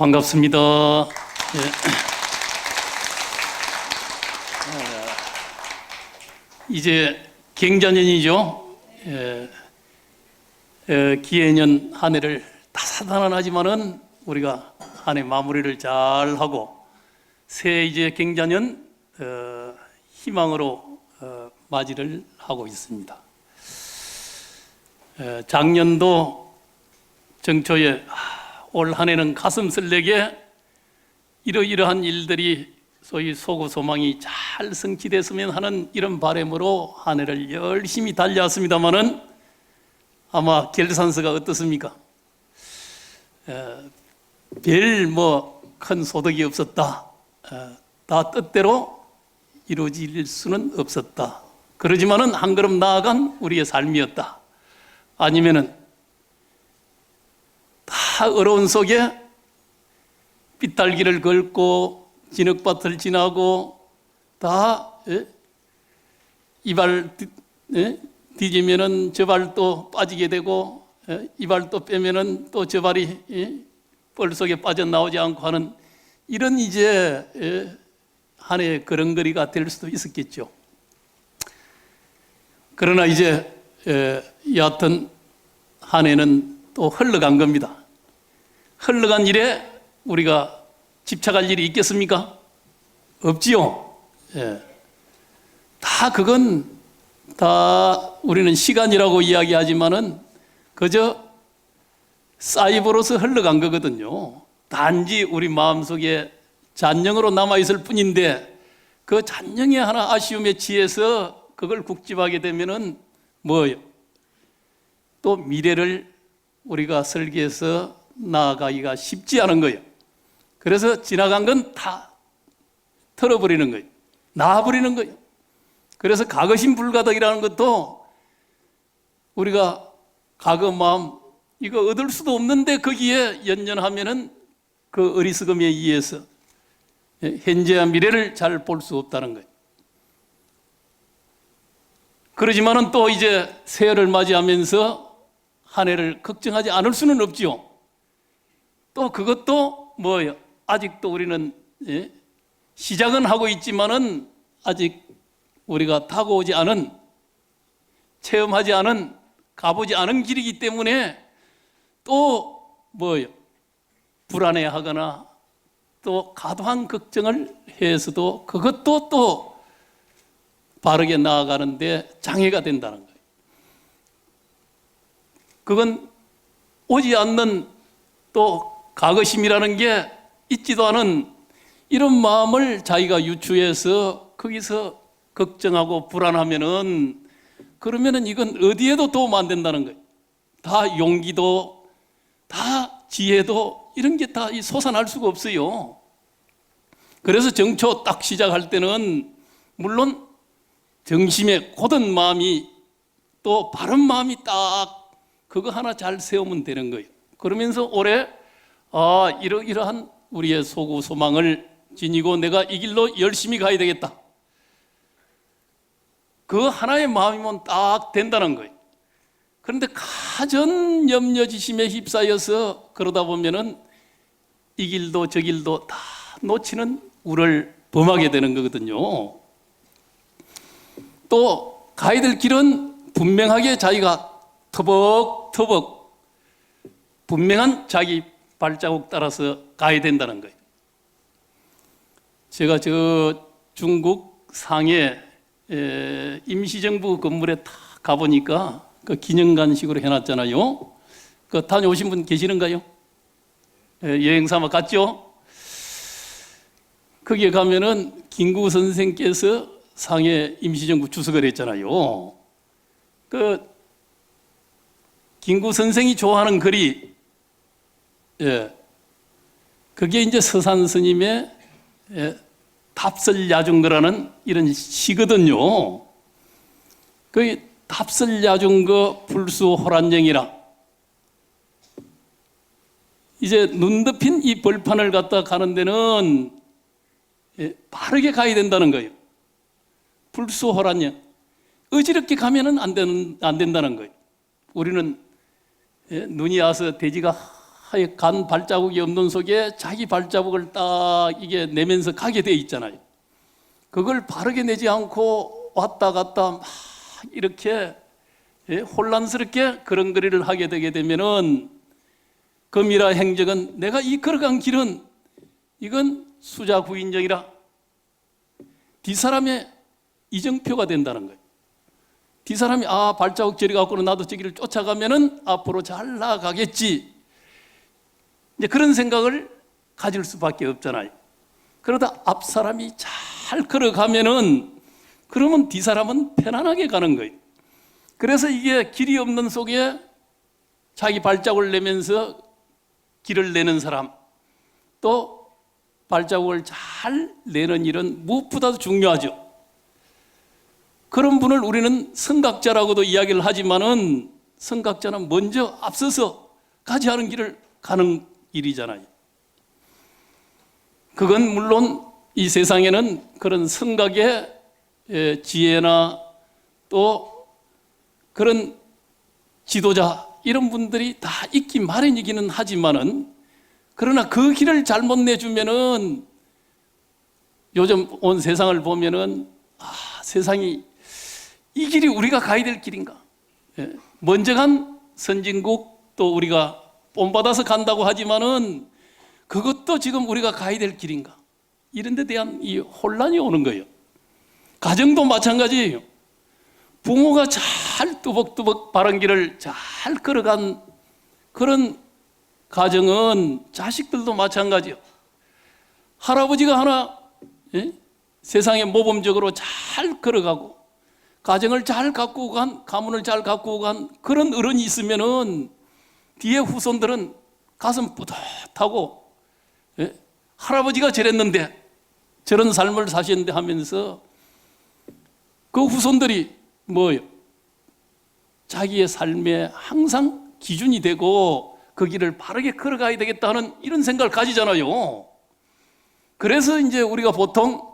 반갑습니다. 예. 이제 경자년이죠. 기해년 한 해를 다사다난하지만은 우리가 한 해 마무리를 잘 하고 새 이제 경자년 희망으로 맞이를 하고 있습니다. 작년도 정초에 올 한 해는 가슴 설레게 이러이러한 일들이 소위 소구 소망이 잘 성취됐으면 하는 이런 바람으로 한 해를 열심히 달려왔습니다마는 아마 결산서가 어떻습니까? 별 큰 소득이 없었다. 다 뜻대로 이루어질 수는 없었다. 그러지만은 한 걸음 나아간 우리의 삶이었다. 아니면은 다 어려운 속에 삐딸기를 긁고 진흙밭을 지나고 다 이발 뒤지면은 저 발도 빠지게 되고 이 발도 빼면은 또 저 발이 뻘 속에 빠져나오지 않고 하는 이런 이제 한 해의 걸음걸이가 될 수도 있었겠죠. 그러나 이제 여하튼 한 해는 또 흘러간 겁니다. 흘러간 일에 우리가 집착할 일이 있겠습니까? 없지요. 다 그건 다 우리는 시간이라고 이야기하지만은 그저 사이버로서 흘러간 거거든요. 단지 우리 마음속에 잔영으로 남아있을 뿐인데 그 잔영에 하나 아쉬움에 취해서 그걸 국집하게 되면은 뭐예요? 또 미래를 우리가 설계해서 나아가기가 쉽지 않은 거예요. 그래서 지나간 건 다 털어버리는 거예요. 놔버리는 거예요. 그래서 가거심 불가덕이라는 것도 우리가 과거 마음 이거 얻을 수도 없는데 거기에 연연하면은 그 어리석음에 의해서 현재와 미래를 잘 볼 수 없다는 거예요. 그러지만은 또 이제 새해를 맞이하면서 한 해를 걱정하지 않을 수는 없지요. 또 그것도 뭐예요? 아직도 우리는 시작은 하고 있지만은 아직 우리가 타고 오지 않은, 체험하지 않은, 가보지 않은 길이기 때문에 또 뭐예요? 불안해하거나 또 과도한 걱정을 해서도 그것도 또 바르게 나아가는데 장애가 된다는 거예요. 그건 오지 않는 또 과거심이라는 게 있지도 않은 이런 마음을 자기가 유추해서 거기서 걱정하고 불안하면은 그러면은 이건 어디에도 도움 안 된다는 거예요. 다 용기도 다 지혜도 이런 게 다 솟아날 수가 없어요. 그래서 정초 딱 시작할 때는 물론 정심에 곧은 마음이 또 바른 마음이 딱 그거 하나 잘 세우면 되는 거예요. 그러면서 올해 이러한 우리의 소구 소망을 지니고 내가 이 길로 열심히 가야 되겠다. 그 하나의 마음이면 딱 된다는 거예요. 그런데 가전 염려지심에 휩싸여서 그러다 보면은 이 길도 저 길도 다 놓치는 우를 범하게 되는 거거든요. 또 가야 될 길은 분명하게 자기가 터벅터벅 분명한 자기 발자국 따라서 가야 된다는 거예요. 제가 저 중국 상해 임시정부 건물에 다 가보니까 그 기념관식으로 해놨잖아요. 그 다녀오신 분 계시는가요? 여행 삼아 갔죠? 거기에 가면은 김구 선생께서 상해 임시정부 주석을 했잖아요. 그 김구 선생이 좋아하는 글이 그게 이제 서산 스님의 답설야중거라는 이런 시거든요. 그 답설야중거 불수호란영이라 이제 눈 덮인 이 벌판을 갖다 가는 데는 바르게 가야 된다는 거예요. 불수호란영 어지럽게 가면은 안 된다는 거예요. 우리는 눈이 와서 돼지가 간 발자국이 없는 속에 자기 발자국을 딱 이게 내면서 가게 돼 있잖아요. 그걸 바르게 내지 않고 왔다 갔다 막 이렇게 혼란스럽게 걸음걸이를 하게 되게 되면은 금이라 행적은 내가 이 걸어간 길은 이건 수자구인정이라 뒷사람의 이정표가 된다는 거예요. 뒷사람이 발자국 저리 갖고는 나도 저기를 쫓아가면은 앞으로 잘 나아가겠지. 이제 그런 생각을 가질 수밖에 없잖아요. 그러다 앞사람이 잘 걸어가면은 그러면 뒷사람은 편안하게 가는 거예요. 그래서 이게 길이 없는 속에 자기 발자국을 내면서 길을 내는 사람, 또 발자국을 잘 내는 일은 무엇보다도 중요하죠. 그런 분을 우리는 선각자라고도 이야기를 하지만은 선각자는 먼저 앞서서 가지 않은 길을 가는 일이잖아요. 그건 물론 이 세상에는 그런 선각의 지혜나 또 그런 지도자 이런 분들이 다 있기 마련이기는 하지만은 그러나 그 길을 잘못 내주면은 요즘 온 세상을 보면은 세상이 이 길이 우리가 가야 될 길인가? 먼저 간 선진국 또 우리가 본받아서 간다고 하지만은 그것도 지금 우리가 가야 될 길인가? 이런 데 대한 이 혼란이 오는 거예요. 가정도 마찬가지예요. 부모가 잘 뚜벅뚜벅 바른 길을 잘 걸어간 그런 가정은 자식들도 마찬가지예요. 할아버지가 하나 세상에 모범적으로 잘 걸어가고 가정을 잘 가꾸고 간, 가문을 잘 가꾸고 간 그런 어른이 있으면은 뒤에 후손들은 가슴 뿌듯하고 할아버지가 저랬는데 저런 삶을 사셨는데 하면서 그 후손들이 뭐예요? 자기의 삶에 항상 기준이 되고 그 길을 바르게 걸어가야 되겠다는 이런 생각을 가지잖아요. 그래서 이제 우리가 보통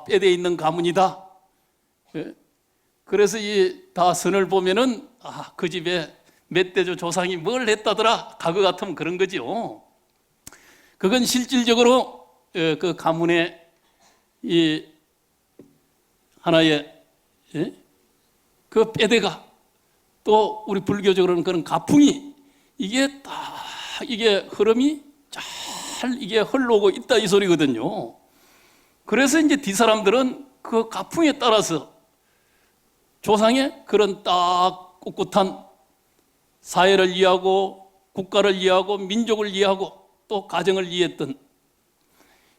뼈대에 있는 가문이다. 그래서 이 다 선을 보면은 그 집에 멧돼지 조상이 뭘 했다더라. 과거 같으면 그런 거죠. 그건 실질적으로 그 가문의 이 하나의 그 뼈대가 또 우리 불교적으로는 그런 가풍이 이게 딱 이게 흐름이 잘 이게 흘러오고 있다 이 소리거든요. 그래서 이제 뒷사람들은 그 가풍에 따라서 조상의 그런 딱 꿋꿋한 사회를 이해하고 국가를 이해하고 민족을 이해하고 또 가정을 이해했던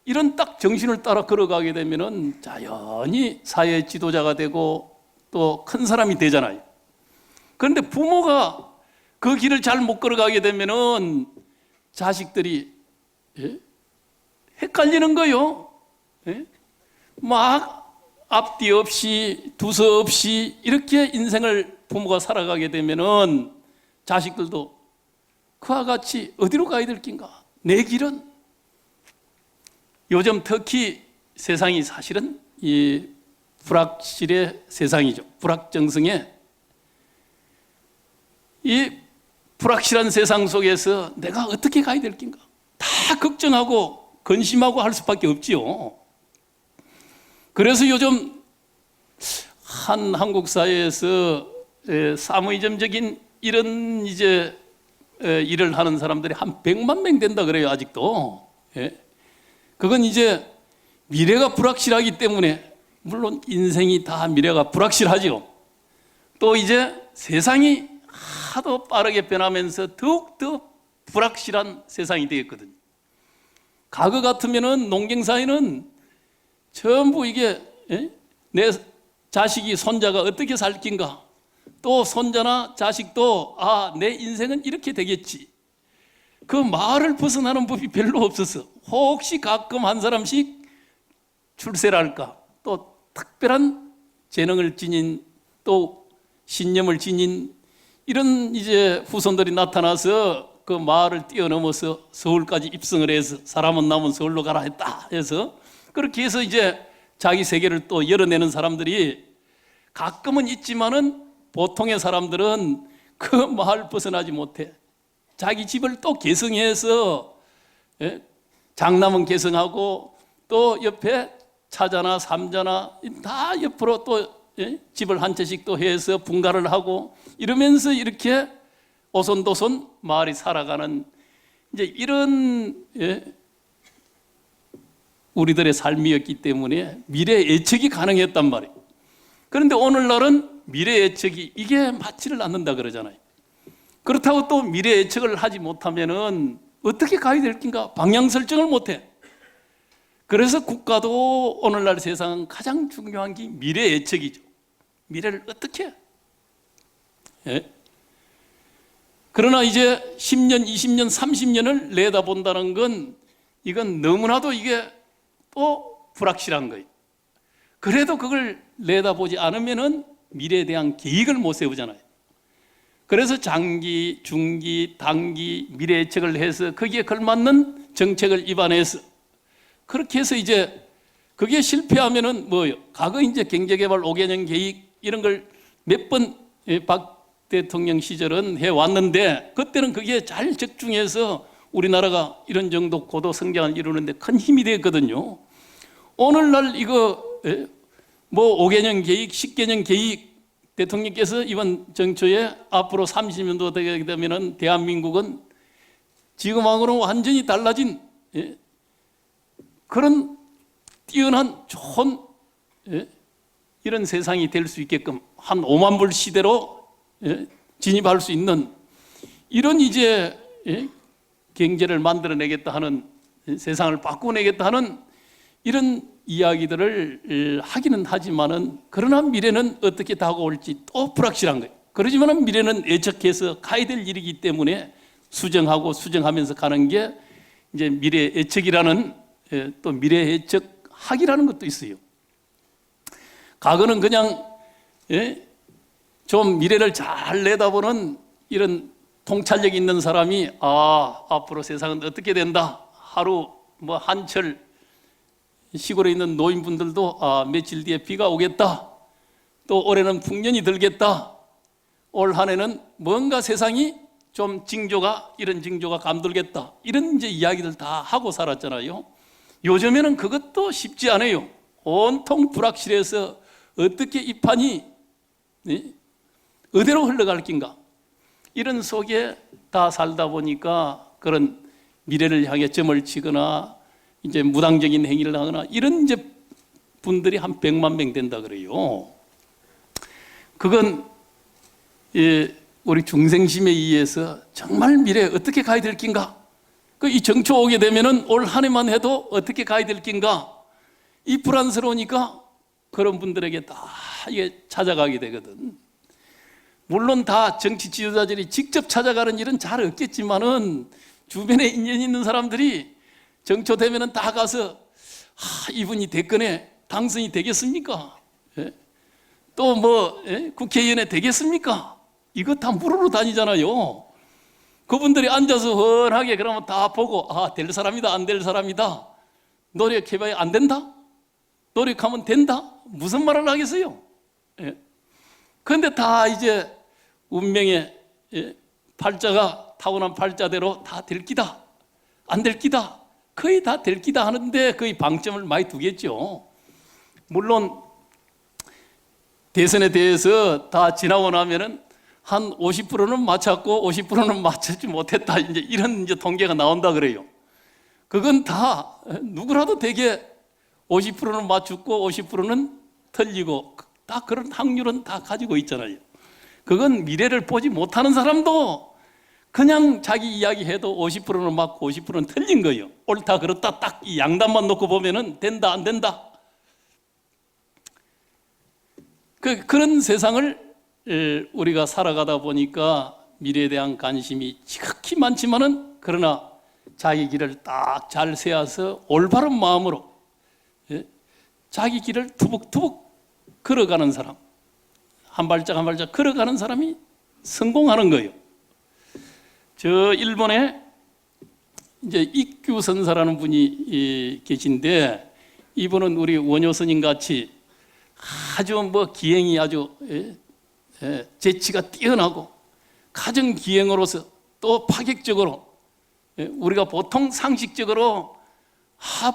이런 딱 정신을 따라 걸어가게 되면은 자연히 사회 지도자가 되고 또 큰 사람이 되잖아요. 그런데 부모가 그 길을 잘 못 걸어가게 되면은 자식들이 헷갈리는 거예요. 막 앞뒤 없이 두서 없이 이렇게 인생을 부모가 살아가게 되면은 자식들도 그와 같이 어디로 가야 될 낀가? 내 길은 요즘 특히 세상이 사실은 이 불확실의 세상이죠. 불확정성의 이 불확실한 세상 속에서 내가 어떻게 가야 될 낀가? 다 걱정하고 근심하고 할 수밖에 없지요. 그래서 요즘 한국 사회에서 사무이점적인 이런 이제 일을 하는 사람들이 한 100만 명 된다 그래요. 아직도. 그건 이제 미래가 불확실하기 때문에 물론 인생이 다 미래가 불확실하죠. 또 이제 세상이 하도 빠르게 변하면서 더욱더 불확실한 세상이 되었거든요. 과거 같으면은 농경사회는 전부 이게 내 자식이 손자가 어떻게 살 낀가 또 손자나 자식도 내 인생은 이렇게 되겠지 그 말을 벗어나는 법이 별로 없어서 혹시 가끔 한 사람씩 출세를 할까 또 특별한 재능을 지닌 또 신념을 지닌 이런 이제 후손들이 나타나서 그 마을을 뛰어넘어서 서울까지 입성을 해서 사람은 남은 서울로 가라 했다 해서 그렇게 해서 이제 자기 세계를 또 열어내는 사람들이 가끔은 있지만은 보통의 사람들은 그 마을 벗어나지 못해. 자기 집을 또 개성해서 장남은 개성하고 또 옆에 차자나 삼자나 다 옆으로 또 집을 한 채씩 또 해서 분가를 하고 이러면서 이렇게 오손도손 마을이 살아가는 이제 이런 우리들의 삶이었기 때문에 미래 예측이 가능했단 말이에요. 그런데 오늘날은 미래 예측이 이게 맞지를 않는다 그러잖아요. 그렇다고 또 미래 예측을 하지 못하면은 어떻게 가야 될 낀가? 방향 설정을 못해. 그래서 국가도 오늘날 세상은 가장 중요한 게 미래 예측이죠. 미래를 어떻게 해? 그러나 이제 10년, 20년, 30년을 내다본다는 건 이건 너무나도 이게 또 불확실한 거예요. 그래도 그걸 내다보지 않으면은 미래에 대한 계획을 못 세우잖아요. 그래서 장기, 중기, 단기 미래 예측을 해서 거기에 걸맞는 정책을 입안해서 그렇게 해서 이제 그게 실패하면은 뭐요? 과거 이제 경제개발 5개년 계획 이런 걸 몇 번 박 대통령 시절은 해왔는데 그때는 그게 잘 적중해서 우리나라가 이런 정도 고도 성장을 이루는데 큰 힘이 되었거든요. 오늘날 이거 뭐 5개년 계획, 10개년 계획 대통령께서 이번 정초에 앞으로 30년도 되게 되면은 대한민국은 지금하고는 완전히 달라진 그런 뛰어난 좋은 이런 세상이 될 수 있게끔 한 5만 불 시대로 진입할 수 있는 이런 이제 경제를 만들어내겠다 하는 세상을 바꾸내겠다 하는 이런 이야기들을 하기는 하지만은 그러나 미래는 어떻게 다가올지 또 불확실한 거예요. 그러지만은 미래는 예측해서 가야 될 일이기 때문에 수정하고 수정하면서 가는 게 이제 미래 예측이라는 또 미래 예측학이라는 것도 있어요. 과거는 그냥 좀 미래를 잘 내다보는 이런 통찰력 있는 사람이 앞으로 세상은 어떻게 된다. 하루 뭐 한철 시골에 있는 노인분들도 며칠 뒤에 비가 오겠다. 또 올해는 풍년이 들겠다. 올 한 해는 뭔가 세상이 좀 이런 징조가 감돌겠다. 이런 이제 이야기들 다 하고 살았잖아요. 요즘에는 그것도 쉽지 않아요. 온통 불확실해서 어떻게 이 판이 어디로 흘러갈 낀가. 이런 속에 다 살다 보니까 그런 미래를 향해 점을 치거나 이제 무당적인 행위를 하거나 이런 이제 분들이 한 100만 명 된다 그래요. 그건 우리 중생심에 의해서 정말 미래에 어떻게 가야 될 낀가? 이 정초 오게 되면은 올 한 해만 해도 어떻게 가야 될 낀가? 이 불안스러우니까 그런 분들에게 다 이게 찾아가게 되거든. 물론 다 정치 지도자들이 직접 찾아가는 일은 잘 없겠지만은 주변에 인연 있는 사람들이 정초되면은 다 가서 이분이 대권에 당선이 되겠습니까? 또 뭐 국회의원에 되겠습니까? 이거 다 물으러 다니잖아요. 그분들이 앉아서 훤하게 그러면 다 보고 될 사람이다 안 될 사람이다. 노력해봐야 안 된다? 노력하면 된다? 무슨 말을 하겠어요? 그런데 다 이제 운명의 팔자가 타고난 팔자대로 다 될 기다 안 될 기다 거의 다 될 기다 하는데 거의 방점을 많이 두겠죠. 물론 대선에 대해서 다 지나고 나면은 한 50%는 맞췄고 50%는 맞추지 못했다 이제 이런 이제 통계가 나온다 그래요. 그건 다 누구라도 되게 50%는 맞췄고 50%는 틀리고 다 그런 확률은 다 가지고 있잖아요. 그건 미래를 보지 못하는 사람도 그냥 자기 이야기해도 50%는 맞고 50%는 틀린 거예요. 옳다 그렇다 딱 이 양단만 놓고 보면은 된다 안 된다. 그런 세상을 우리가 살아가다 보니까 미래에 대한 관심이 지극히 많지만은 그러나 자기 길을 딱 잘 세워서 올바른 마음으로 자기 길을 투벅투벅 걸어가는 사람, 한 발짝 한 발짝 걸어가는 사람이 성공하는 거예요. 저 일본에 이제 ikkyū 선사라는 분이 계신데 이분은 우리 원효 스님 같이 아주 뭐 기행이 아주 재치가 뛰어나고 가정 기행으로서 또 파격적으로, 우리가 보통 상식적으로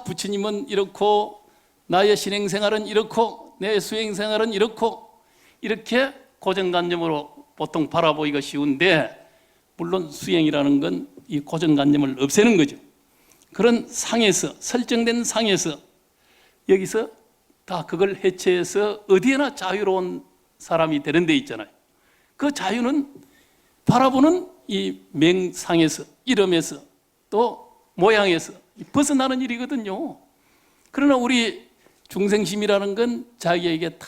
부처님은 이렇고 나의 신행생활은 이렇고 내 수행생활은 이렇고 이렇게 고정관념으로 보통 바라보기가 쉬운데, 물론 수행이라는 건 이 고정관념을 없애는 거죠. 그런 상에서, 설정된 상에서 여기서 다 그걸 해체해서 어디에나 자유로운 사람이 되는 데 있잖아요. 그 자유는 바라보는 이 명상에서, 이름에서, 또 모양에서 벗어나는 일이거든요. 그러나 우리 중생심이라는 건 자기에게 다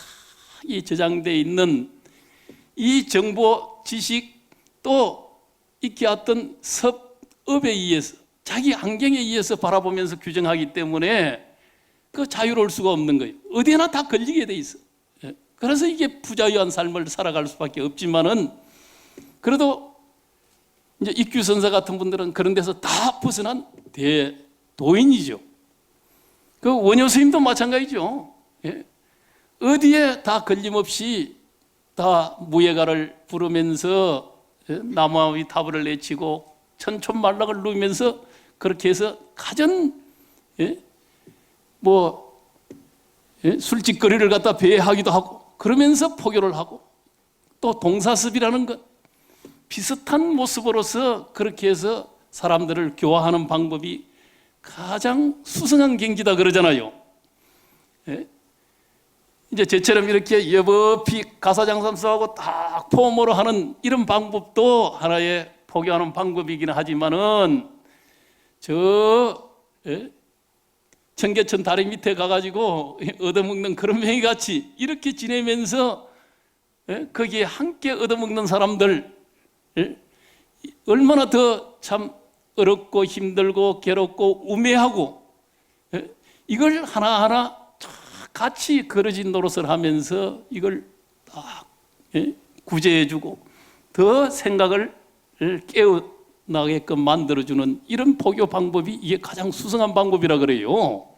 이 저장되어 있는 이 정보, 지식, 또 익히 왔던 섭업에 의해서, 자기 안경에 의해서 바라보면서 규정하기 때문에 그 자유로울 수가 없는 거예요. 어디에나 다 걸리게 돼 있어. 그래서 이게 부자유한 삶을 살아갈 수밖에 없지만은, 그래도 이제 익규선사 같은 분들은 그런 데서 다 벗어난 대도인이죠. 그 원효 스님도 마찬가지죠. 어디에 다 걸림없이 다 무예가를 부르면서 나무아비 타불을 내치고 천촌만락을 누리면서 그렇게 해서 가전 술짓거리를 갖다 배회하기도 하고, 그러면서 포교를 하고, 또 동사습이라는 것 비슷한 모습으로서 그렇게 해서 사람들을 교화하는 방법이 가장 수승한 경지다 그러잖아요. 이제 저처럼 이렇게 여법히 가사장삼수하고 딱 포모로 하는 이런 방법도 하나의 포교하는 방법이기는 하지만은, 청계천 다리 밑에 가가지고 얻어먹는 그런 맹이같이 이렇게 지내면서 거기에 함께 얻어먹는 사람들, 얼마나 더 참 어렵고 힘들고 괴롭고 우매하고, 이걸 하나하나 같이 그러진 노릇을 하면서 이걸 딱 구제해주고 더 생각을 깨어나게끔 만들어주는 이런 포교 방법이 이게 가장 수승한 방법이라 그래요.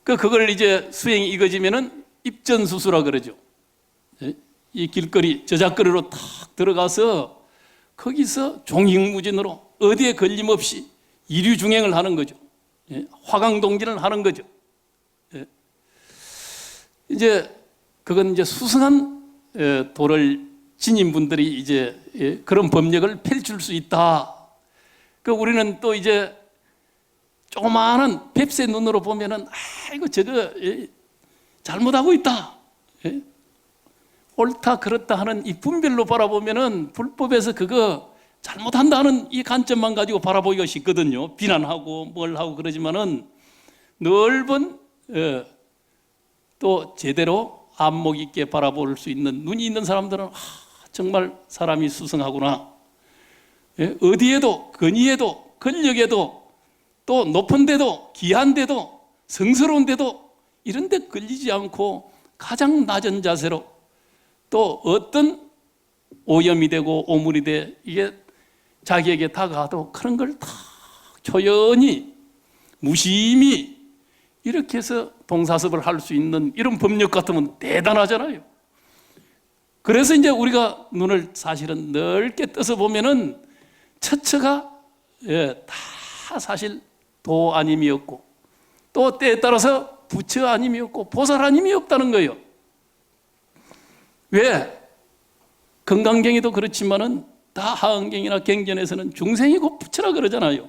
그걸 이제 수행이 익어지면은 입전수수라 그러죠. 이 길거리, 저작거리로 탁 들어가서 거기서 종익무진으로 어디에 걸림없이 이류중행을 하는 거죠. 화강동진을 하는 거죠. 이제 그건 이제 수승한 도를 지닌 분들이 이제 그런 법력을 펼칠 수 있다. 우리는 또 이제 조그마한 뱁새 눈으로 보면은 아이고 저거 잘못하고 있다, 옳다 그렇다 하는 이 분별로 바라보면은 불법에서 그거 잘못한다 하는 이 관점만 가지고 바라보기가 쉽거든요. 비난하고 뭘 하고 그러지만은 넓은 또 제대로 안목 있게 바라볼 수 있는 눈이 있는 사람들은 정말 사람이 수승하구나. 어디에도, 건의에도, 권력에도, 또 높은 데도, 귀한 데도, 성스러운 데도 이런 데 걸리지 않고 가장 낮은 자세로, 또 어떤 오염이 되고 오물이 돼 이게 자기에게 다가도 그런 걸 다 조연히 무심히 이렇게 해서 동사섭을 할 수 있는 이런 법력 같으면 대단하잖아요. 그래서 이제 우리가 눈을 사실은 넓게 떠서 보면은 처처가 다 사실 도 아님이었고, 또 때에 따라서 부처 아님이었고 보살 아님이 없다는 거예요. 왜? 건강경에도 그렇지만은 다 하은경이나 경전에서는 중생이고 부처라 그러잖아요.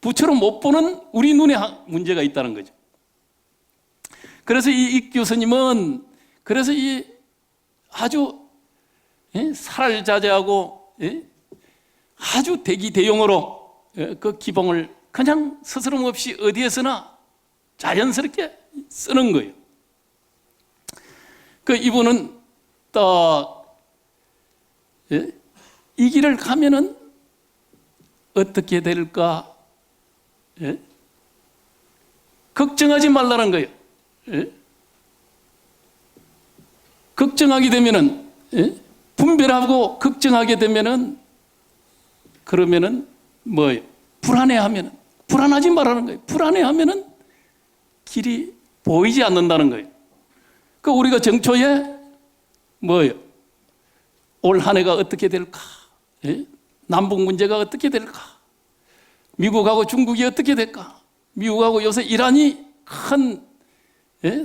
부처로 못 보는 우리 눈에 문제가 있다는 거죠. 그래서 이 익규스님은 그래서 이 아주 살자제하고 아주 대기대용으로 그 기봉을 그냥 스스럼 없이 어디에서나 자연스럽게 쓰는 거예요. 이분은 딱 이 길을 가면은 어떻게 될까? 걱정하지 말라는 거예요. 걱정하게 되면은, 분별하고 걱정하게 되면은, 그러면은 뭐예요? 불안해하면은, 불안하지 말라는 거예요. 불안해하면은 길이 보이지 않는다는 거예요. 우리가 정초에 뭐예요? 올 한 해가 어떻게 될까? 남북 문제가 어떻게 될까? 미국하고 중국이 어떻게 될까? 미국하고 요새 이란이 큰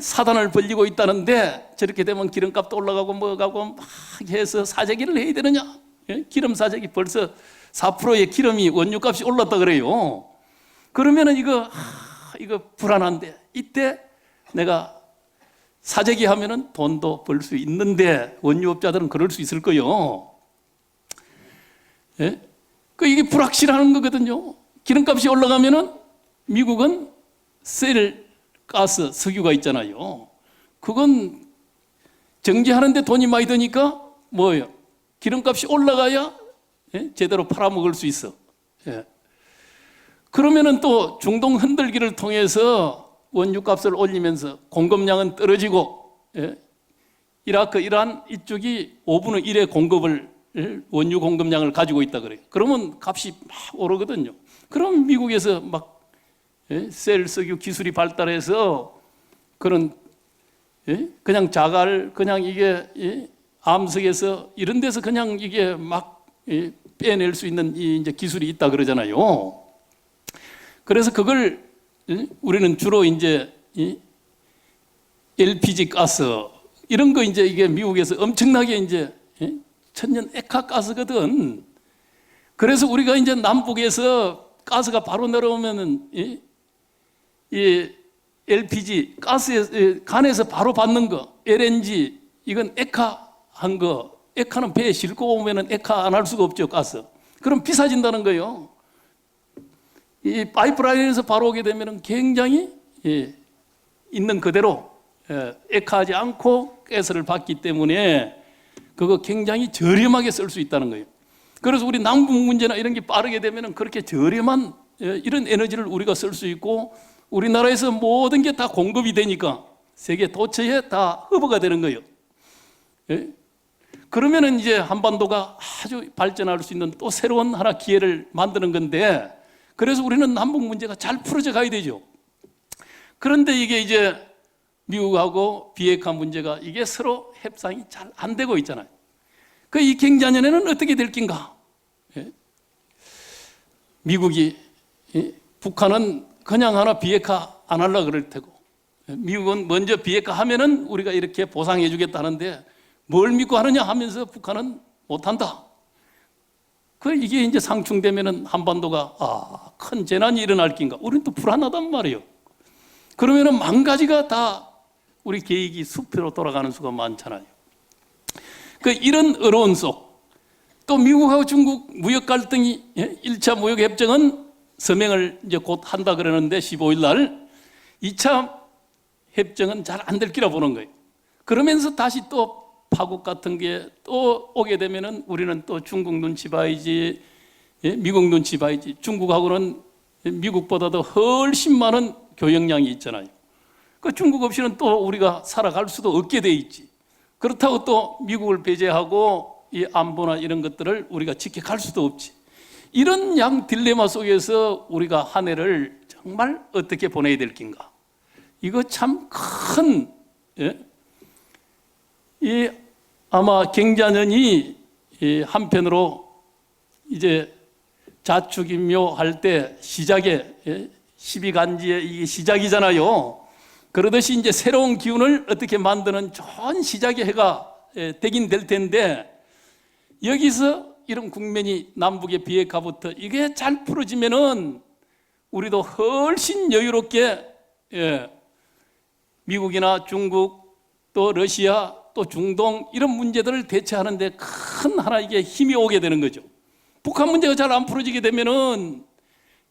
사단을 벌리고 있다는데 저렇게 되면 기름값도 올라가고 뭐가고 막 해서 사재기를 해야 되느냐? 기름 사재기 벌써 4%의 기름이 원유값이 올랐다 그래요. 그러면은 이거 불안한데 이때 내가 사재기 하면은 돈도 벌 수 있는데 원유업자들은 그럴 수 있을 거요. 이게 불확실한 거거든요. 기름값이 올라가면은 미국은 셀 가스, 석유가 있잖아요. 그건 정제하는데 돈이 많이 드니까 뭐예요? 기름값이 올라가야 제대로 팔아먹을 수 있어. 그러면은 또 중동 흔들기를 통해서 원유값을 올리면서 공급량은 떨어지고 이라크, 이란 이쪽이 5분의 1의 공급을 원유 공급량을 가지고 있다 그래요. 그러면 값이 막 오르거든요. 그럼 미국에서 막 셀 석유 기술이 발달해서 그런 그냥 자갈 그냥 이게 암석에서 이런 데서 그냥 이게 막 빼낼 수 있는 이제 기술이 있다 그러잖아요. 그래서 그걸 우리는 주로 이제 LPG 가스 이런 거 이제 이게 미국에서 엄청나게 이제 천연 액화 가스거든. 그래서 우리가 이제 남북에서 가스가 바로 내려오면은 이 LPG 가스에 간에서 바로 받는 거 LNG 이건 액화한 거 액화는 배에 싣고 오면은 액화 안 할 수가 없죠 가스. 그럼 비싸진다는 거예요. 이 파이프라인에서 바로 오게 되면은 굉장히 있는 그대로 액화하지 않고 가스를 받기 때문에 그거 굉장히 저렴하게 쓸 수 있다는 거예요. 그래서 우리 남북 문제나 이런 게 빠르게 되면은 그렇게 저렴한 이런 에너지를 우리가 쓸 수 있고 우리나라에서 모든 게 다 공급이 되니까 세계 도처에 다 허브가 되는 거예요. 그러면은 이제 한반도가 아주 발전할 수 있는 또 새로운 하나 기회를 만드는 건데 그래서 우리는 남북 문제가 잘 풀어져 가야 되죠. 그런데 이게 이제 미국하고 비핵화 문제가 이게 서로 협상이 잘 안 되고 있잖아요. 그 이 경자년에는 어떻게 될 낀가? 미국이 북한은 그냥 하나 비핵화 안 하려고 그럴 테고 미국은 먼저 비핵화 하면은 우리가 이렇게 보상해 주겠다는데 뭘 믿고 하느냐 하면서 북한은 못 한다. 그 이게 이제 상충되면은 한반도가 큰 재난이 일어날 낀가? 우리는 또 불안하단 말이에요. 그러면은 만 가지가 다 우리 계획이 수표로 돌아가는 수가 많잖아요. 그 이런 어려운 속 또 미국하고 중국 무역 갈등이 1차 무역 협정은 서명을 이제 곧 한다 그러는데 15일 날 2차 협정은 잘 안 될 기라 보는 거예요. 그러면서 다시 또 파국 같은 게 또 오게 되면은 우리는 또 중국 눈치 봐야지, 미국 눈치 봐야지. 중국하고는 미국보다도 훨씬 많은 교역량이 있잖아요. 그 중국 없이는 또 우리가 살아갈 수도 없게 돼 있지. 그렇다고 또 미국을 배제하고 이 안보나 이런 것들을 우리가 지켜갈 수도 없지. 이런 양 딜레마 속에서 우리가 한 해를 정말 어떻게 보내야 될 낀가? 이거 참 큰, 이 아마 경자년이 한편으로 이제 자축인묘 할 때 시작에 12간지의 이게 시작이잖아요. 그러듯이 이제 새로운 기운을 어떻게 만드는 좋은 시작의 해가 되긴 될 텐데 여기서 이런 국면이 남북의 비핵화부터 이게 잘 풀어지면은 우리도 훨씬 여유롭게 미국이나 중국 또 러시아 또 중동 이런 문제들을 대처하는데 큰 하나 이게 힘이 오게 되는 거죠. 북한 문제가 잘 안 풀어지게 되면은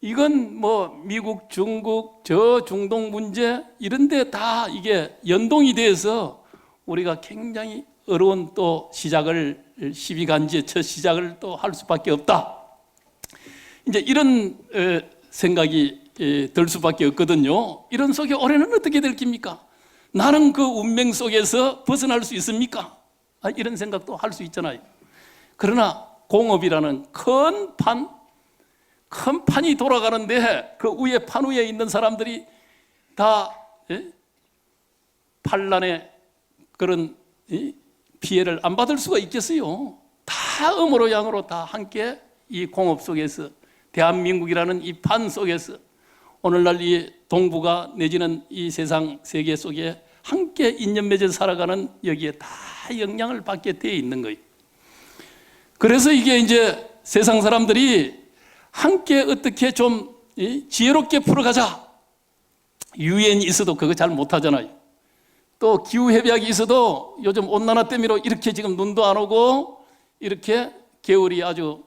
이건 뭐 미국, 중국, 저 중동 문제 이런 데 다 이게 연동이 돼서 우리가 굉장히 어려운 또 시작을 12간지의 첫 시작을 또 할 수밖에 없다. 이제 이런 생각이 들 수밖에 없거든요. 이런 속에 올해는 어떻게 될 깁니까? 나는 그 운명 속에서 벗어날 수 있습니까? 이런 생각도 할 수 있잖아요. 그러나 공업이라는 큰 판이 돌아가는데 그 위에 판 위에 있는 사람들이 다 반란의 그런 피해를 안 받을 수가 있겠어요? 다 음으로 양으로 다 함께 이 공업 속에서, 대한민국이라는 이 판 속에서 오늘날 이 동북아 내지는 이 세상 세계 속에 함께 인연 맺어 살아가는 여기에 다 영향을 받게 되어 있는 거예요. 그래서 이게 이제 세상 사람들이 함께 어떻게 좀 지혜롭게 풀어가자. 유엔이 있어도 그거 잘 못하잖아요. 또 기후협약이 있어도 요즘 온난화 때문에 이렇게 지금 눈도 안 오고 이렇게 겨울이 아주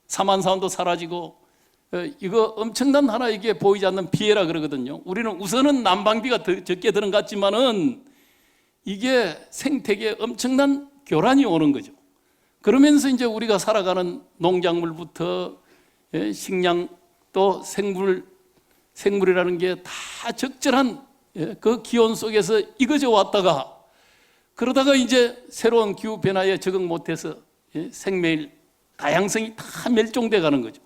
사만사원도 사라지고 이거 엄청난 하나 이게 보이지 않는 피해라 그러거든요. 우리는 우선은 난방비가 더 적게 드는 것 같지만은 이게 생태계에 엄청난 교란이 오는 거죠. 그러면서 이제 우리가 살아가는 농작물부터 식량 또 생물이라는 게 다 적절한 그 기온 속에서 익어져 왔다가 그러다가 이제 새로운 기후 변화에 적응 못해서 생명의 다양성이 다 멸종돼 가는 거죠.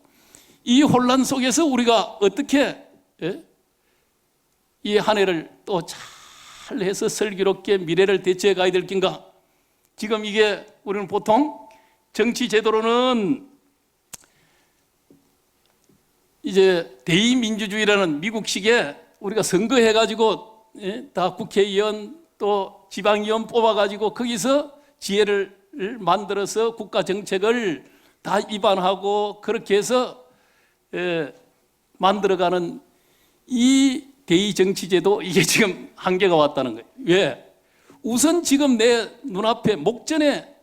이 혼란 속에서 우리가 어떻게 이 한 해를 또 잘 해서 슬기롭게 미래를 대체해 가야 될 낀가? 지금 이게 우리는 보통 정치 제도로는 이제 대의민주주의라는 미국식의 우리가 선거해가지고 다 국회의원 또 지방의원 뽑아가지고 거기서 지혜를 만들어서 국가 정책을 다 입안하고 그렇게 해서 만들어가는 이 대의정치제도 이게 지금 한계가 왔다는 거예요. 왜? 우선 지금 내 눈앞에 목전에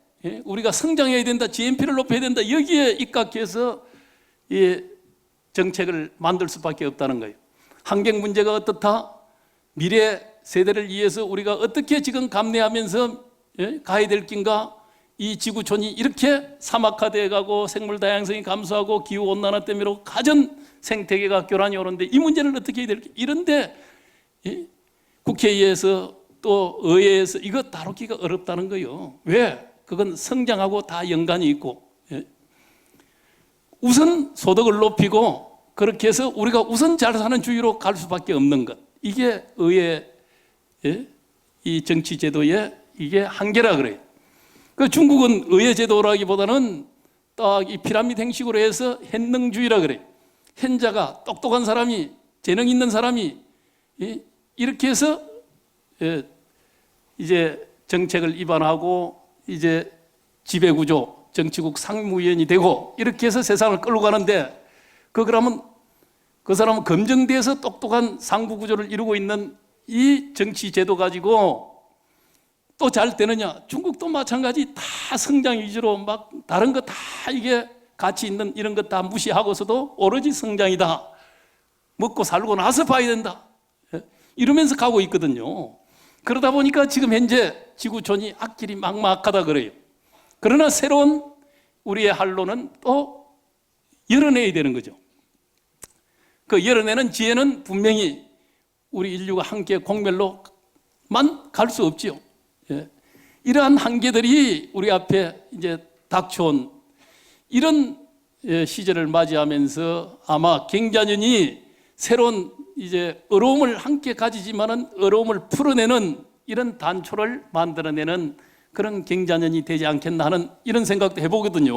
우리가 성장해야 된다, GNP를 높여야 된다 여기에 입각해서 이 정책을 만들 수밖에 없다는 거예요. 환경 문제가 어떻다? 미래 세대를 위해서 우리가 어떻게 지금 감내하면서 가야 될 낀가? 이 지구촌이 이렇게 사막화되어 가고 생물 다양성이 감소하고 기후온난화 때문에 가전 생태계가 교란이 오는데 이 문제는 어떻게 해야 될까? 이런데 국회의회에서 또 의회에서 이거 다루기가 어렵다는 거예요. 왜? 그건 성장하고 다 연관이 있고 우선 소득을 높이고 그렇게 해서 우리가 우선 잘 사는 주의로 갈 수밖에 없는 것. 이게 의회 이 정치 제도의 이게 한계라 그래요. 그 중국은 의회 제도라기보다는 딱 이 피라미드 형식으로 해서 현능주의라 그래요. 현자가 똑똑한 사람이 재능 있는 사람이 이렇게 해서 이제 정책을 입안하고 이제 지배구조 정치국 상무위원이 되고 이렇게 해서 세상을 끌고 가는데 그러면 그 사람은 검증돼서 똑똑한 상부구조를 이루고 있는 이 정치 제도 가지고 또 잘 되느냐? 중국도 마찬가지 다 성장 위주로 막 다른 거 다 이게 가치 있는 이런 것 다 무시하고서도 오로지 성장이다. 먹고 살고 나서 봐야 된다. 이러면서 가고 있거든요. 그러다 보니까 지금 현재 지구촌이 앞길이 막막하다 그래요. 그러나 새로운 우리의 할로는 또 열어내야 되는 거죠. 그 열어내는 지혜는 분명히 우리 인류가 함께 공멸로만 갈 수 없지요. 이러한 한계들이 우리 앞에 이제 닥쳐온 이런 시절을 맞이하면서 아마 경자년이 새로운 이제 어려움을 함께 가지지만은 어려움을 풀어내는 이런 단초를 만들어내는 그런 경자년이 되지 않겠나 하는 이런 생각도 해보거든요.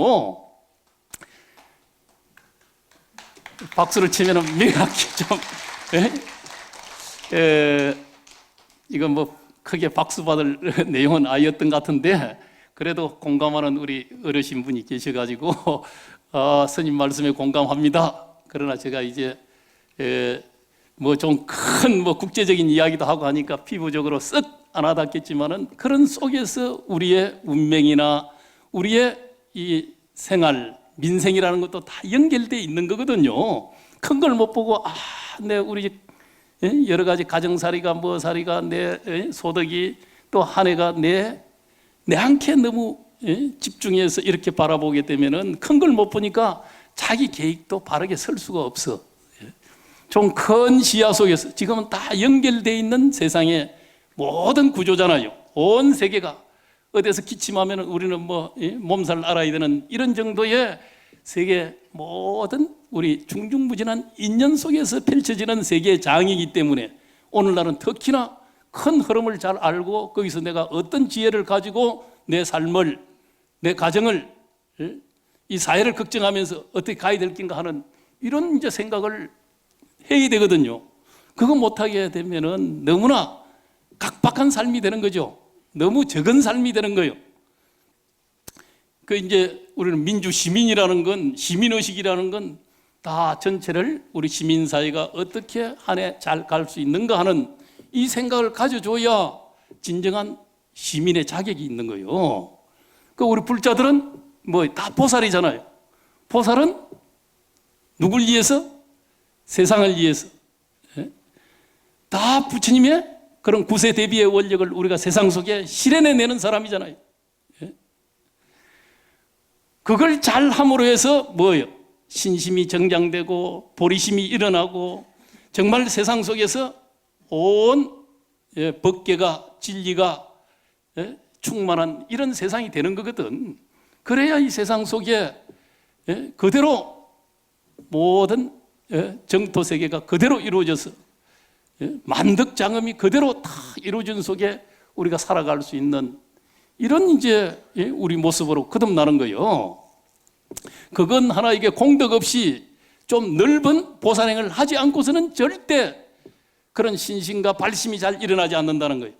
박수를 치면은 명확히 좀 이건 뭐 크게 박수 받을 내용은 아니었던 것 같은데 그래도 공감하는 우리 어르신 분이 계셔가지고 스님 말씀에 공감합니다. 그러나 제가 이제 뭐 좀 큰 뭐 국제적인 이야기도 하고 하니까 피부적으로 쓱 안 와닿겠지만은 그런 속에서 우리의 운명이나 우리의 이 생활 민생이라는 것도 다 연결되어 있는 거거든요. 큰 걸 못 보고 내 우리 집 여러 가지 가정살이가 뭐살이가 내 소득이 또 한 해가 내 한께 너무 집중해서 이렇게 바라보게 되면은 큰 걸 못 보니까 자기 계획도 바르게 설 수가 없어. 좀 큰 시야 속에서 지금은 다 연결되어 있는 세상의 모든 구조잖아요. 온 세계가 어디서 기침하면 우리는 뭐 몸살 알아야 되는 이런 정도의 세계 모든 우리 중중무진한 인연 속에서 펼쳐지는 세계의 장이기 때문에 오늘날은 특히나 큰 흐름을 잘 알고 거기서 내가 어떤 지혜를 가지고 내 삶을 내 가정을 이 사회를 걱정하면서 어떻게 가야 될 낀가 하는 이런 이제 생각을 해야 되거든요. 그거 못하게 되면은 너무나 각박한 삶이 되는 거죠. 너무 적은 삶이 되는 거예요. 그 이제 우리는 민주 시민이라는 건, 시민의식이라는 건 다 전체를 우리 시민사회가 어떻게 한 해 잘 갈 수 있는가 하는 이 생각을 가져줘야 진정한 시민의 자격이 있는 거예요. 그 우리 불자들은 뭐 다 보살이잖아요. 보살은 누굴 위해서? 세상을 위해서. 다 부처님의 그런 구세 대비의 원력을 우리가 세상 속에 실현해내는 사람이잖아요. 그걸 잘 함으로 해서 뭐예요? 신심이 정장되고 보리심이 일어나고 정말 세상 속에서 온 법계가 진리가 충만한 이런 세상이 되는 거거든. 그래야 이 세상 속에 그대로 모든 정토 세계가 그대로 이루어져서 만덕장엄이 그대로 다 이루어진 속에 우리가 살아갈 수 있는 이런 이제 우리 모습으로 거듭나는 거예요. 그건 하나에게 공덕 없이 좀 넓은 보살행을 하지 않고서는 절대 그런 신심과 발심이 잘 일어나지 않는다는 거예요.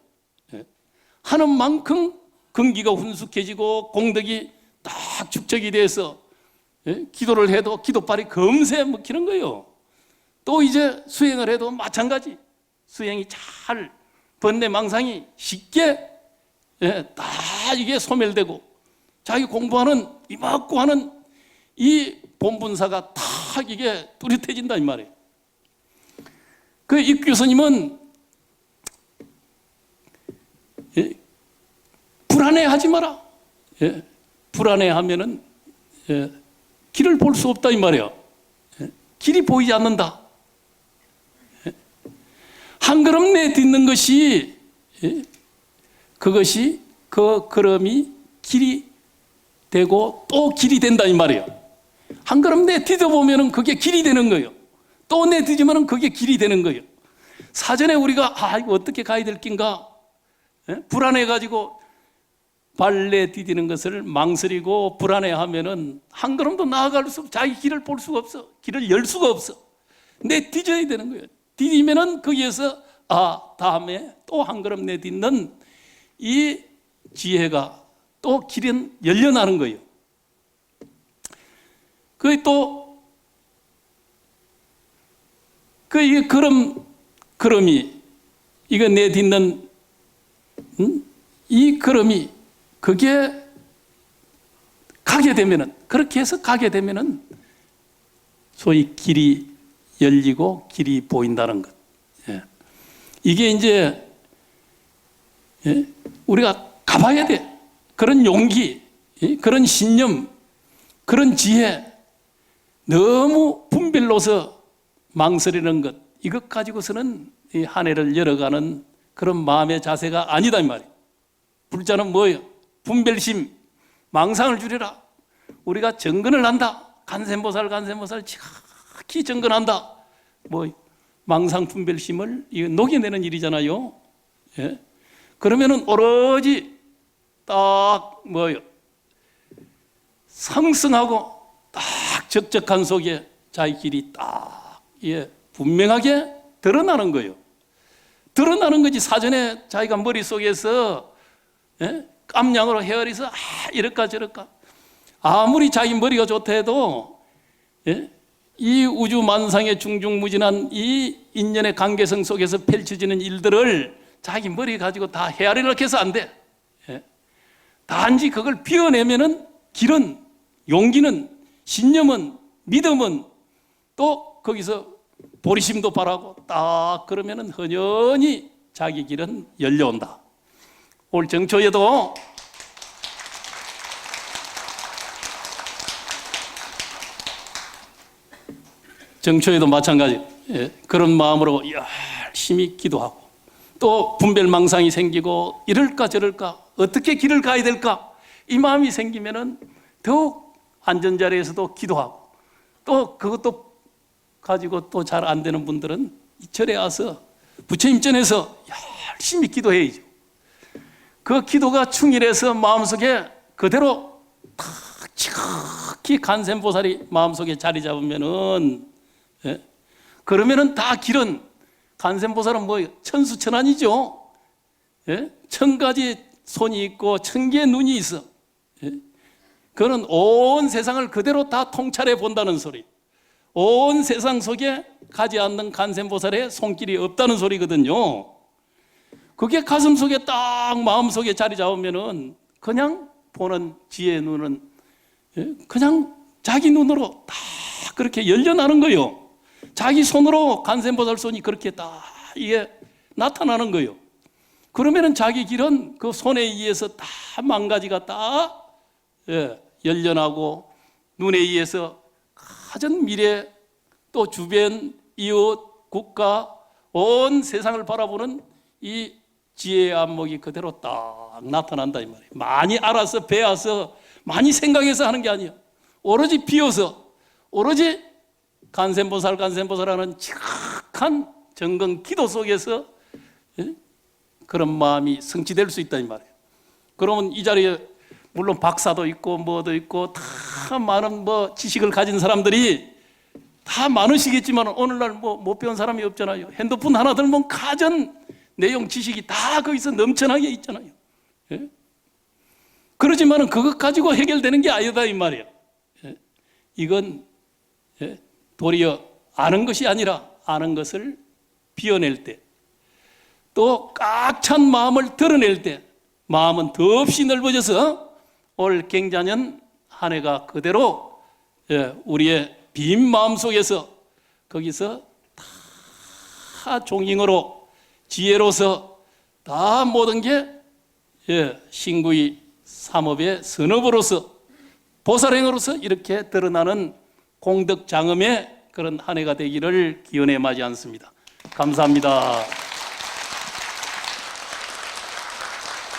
하는 만큼 근기가 훈숙해지고 공덕이 딱 축적이 돼서 기도를 해도 기도발이 금세 먹히는 거예요. 또 이제 수행을 해도 마찬가지. 수행이 잘 번뇌망상이 쉽게 다 이게 소멸되고 자기 공부하는 이맞고 하는 이 본분사가 다 이게 뚜렷해진다 이 말이에요. 그 익교스님은 불안해하지 마라. 불안해하면은 길을 볼 수 없다 이 말이에요. 길이 보이지 않는다. 한 걸음 내딛는 것이 그것이 그 걸음이 길이 되고 또 길이 된다 이 말이에요. 한 걸음 내딛어 보면은 그게 길이 되는 거예요. 또 내딛으면은 그게 길이 되는 거예요. 사전에 우리가 이거 어떻게 가야 될 낀가 불안해 가지고 발 내디디는 것을 망설이고 불안해하면은 한 걸음도 나아갈 수 없어. 자기 길을 볼 수가 없어. 길을 열 수가 없어. 내디뎌야 되는 거예요. 디디면은 거기에서 다음에 또 한 걸음 내딛는 이 지혜가 또 길은 열려나는 거예요. 그 또 그 이게 걸음이 이거 내딛는 이 걸음이 그게 가게 되면은 그렇게 해서 가게 되면은 소위 길이 열리고 길이 보인다는 것. 이게 이제 우리가 가봐야 돼. 그런 용기, 그런 신념, 그런 지혜, 너무 분별로서 망설이는 것, 이것 가지고서는 이 한 해를 열어가는 그런 마음의 자세가 아니다 이 말이에요. 불자는 뭐예요? 분별심, 망상을 줄여라. 우리가 정근을 한다. 간센보살 지각히 정근한다. 뭐 망상 분별심을 녹여내는 일이잖아요. 그러면은 오로지 딱 뭐예요? 상승하고 딱 적적한 속에 자기 길이 딱 분명하게 드러나는 거예요. 드러나는 거지. 사전에 자기가 머릿속에서 깜냥으로 헤아려서 이럴까 저럴까 아무리 자기 머리가 좋다 해도 이 우주 만상의 중중무진한 이 인연의 관계성 속에서 펼쳐지는 일들을 자기 머리 가지고 다 헤아리려고 해서 안 돼. 단지 그걸 피워내면은 길은, 용기는, 신념은, 믿음은 또 거기서 보리심도 바라고 딱 그러면은 헌연히 자기 길은 열려온다. 올 정초에도 마찬가지. 그런 마음으로 열심히 기도하고 또 분별망상이 생기고 이럴까 저럴까 어떻게 길을 가야 될까 이 마음이 생기면은 더욱 안전자리에서도 기도하고 또 그것도 가지고 또 잘 안 되는 분들은 이 절에 와서 부처님 전에서 열심히 기도해야죠. 그 기도가 충일해서 마음속에 그대로 탁 지극히 간센보살이 마음속에 자리 잡으면은, 예? 그러면은 다 길은, 간센보살은 뭐 천수천안이죠. 예? 1000가지 손이 있고 1000개의 눈이 있어. 예? 그는 온 세상을 그대로 다 통찰해 본다는 소리. 온 세상 속에 가지 않는 간센보살의 손길이 없다는 소리거든요. 그게 가슴 속에 딱 마음 속에 자리 잡으면은 그냥 보는 지혜의 눈은, 예? 그냥 자기 눈으로 다 그렇게 열려나는 거예요. 자기 손으로 간센보살 손이 그렇게 딱 이게 나타나는 거예요. 그러면은 자기 길은 그 손에 의해서 다 망가지가 다, 예, 열려나고, 눈에 의해서 가전 미래, 또 주변, 이웃, 국가, 온 세상을 바라보는 이 지혜의 안목이 그대로 딱 나타난다 이 말이에요. 많이 알아서 배워서 많이 생각해서 하는 게 아니에요. 오로지 비워서, 오로지 간센보살하는 지극한 정건 기도 속에서, 예? 그런 마음이 성취될 수 있다 이 말이에요. 그러면 이 자리에 물론 박사도 있고 뭐도 있고 다 많은 뭐 지식을 가진 사람들이 다 많으시겠지만 오늘날 뭐 못 배운 사람이 없잖아요. 핸드폰 하나 들면 가전 내용 지식이 다 거기서 넘쳐나게 있잖아요. 예? 그러지만은 그것 가지고 해결되는 게 아니다 이 말이에요. 예? 이건, 예? 도리어 아는 것이 아니라 아는 것을 비워낼 때, 또 꽉 찬 마음을 드러낼 때 마음은 더없이 넓어져서 올 경자년 한 해가 그대로, 예, 우리의 빈 마음 속에서 거기서 다 종잉으로 지혜로서 다 모든 게, 예, 신구의 삼업의 선업으로서 보살행으로서 이렇게 드러나는 공덕장엄의 그런 한 해가 되기를 기원해 마지 않습니다. 감사합니다.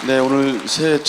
네, 오늘 새